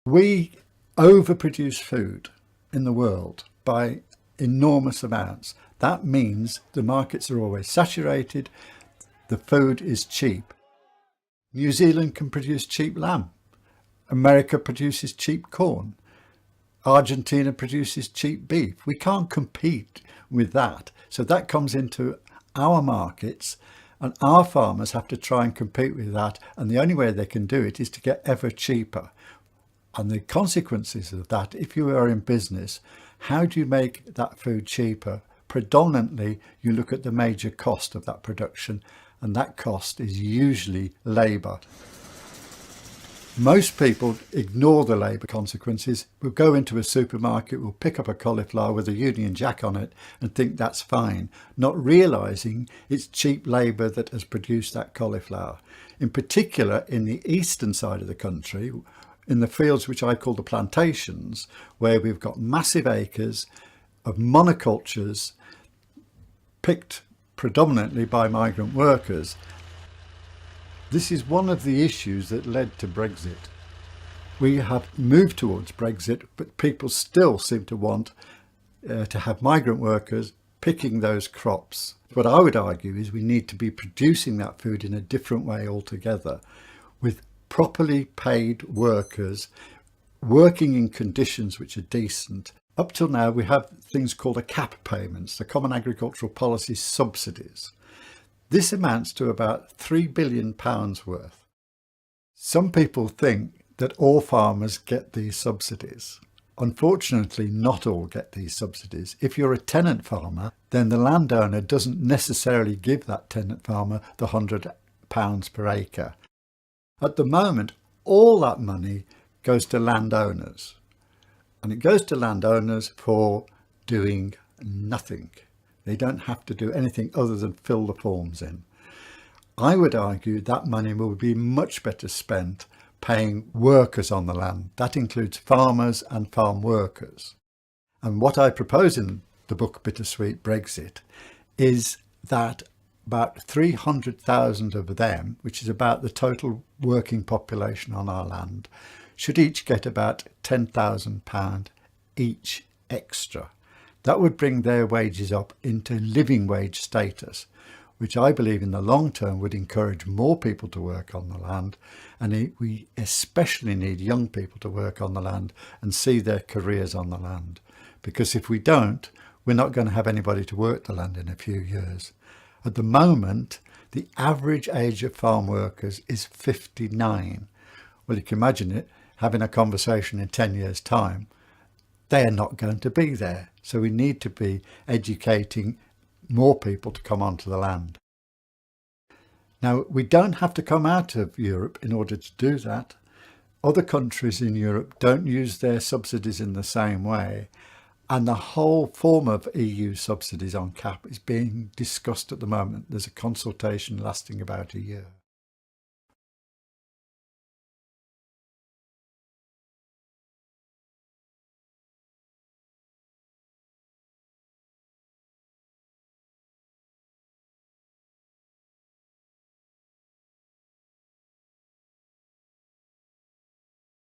We overproduce food in the world by enormous amounts. That means the markets are always saturated, the food is cheap. New Zealand can produce cheap lamb. America produces cheap corn. Argentina produces cheap beef. We can't compete with that. So that comes into our markets and our farmers have to try and compete with that. And the only way they can do it is to get ever cheaper. And the consequences of that, if you are in business, how do you make that food cheaper? Predominantly, you look at the major cost of that production, and that cost is usually labour. Most people ignore the labour consequences. We'll go into a supermarket, we'll pick up a cauliflower with a Union Jack on it and think that's fine, not realising it's cheap labour that has produced that cauliflower. In particular, in the eastern side of the country, in the fields which I call the plantations, where we've got massive acres of monocultures picked predominantly by migrant workers. This is one of the issues that led to Brexit. We have moved towards Brexit, but people still seem to want to have migrant workers picking those crops. What I would argue is we need to be producing that food in a different way altogether, with properly paid workers working in conditions which are decent. Up till now, we have things called a CAP payments, the Common Agricultural Policy subsidies. This amounts to about £3 billion worth. Some people think that all farmers get these subsidies. Unfortunately, not all get these subsidies. If you're a tenant farmer, then the landowner doesn't necessarily give that tenant farmer the £100 per acre. At the moment, all that money goes to landowners. And it goes to landowners for doing nothing. They don't have to do anything other than fill the forms in. I would argue that money will be much better spent paying workers on the land. That includes farmers and farm workers. And what I propose in the book Bittersweet Brexit is that about 300,000 of them, which is about the total working population on our land, should each get about £10,000 each extra. That would bring their wages up into living wage status, which I believe in the long term would encourage more people to work on the land. And we especially need young people to work on the land and see their careers on the land. Because if we don't, we're not going to have anybody to work the land in a few years. At the moment, the average age of farm workers is 59. Well, you can imagine it, having a conversation in 10 years' time, they're not going to be there. So we need to be educating more people to come onto the land. Now, we don't have to come out of Europe in order to do that. Other countries in Europe don't use their subsidies in the same way. And the whole form of EU subsidies on CAP is being discussed at the moment. There's a consultation lasting about a year.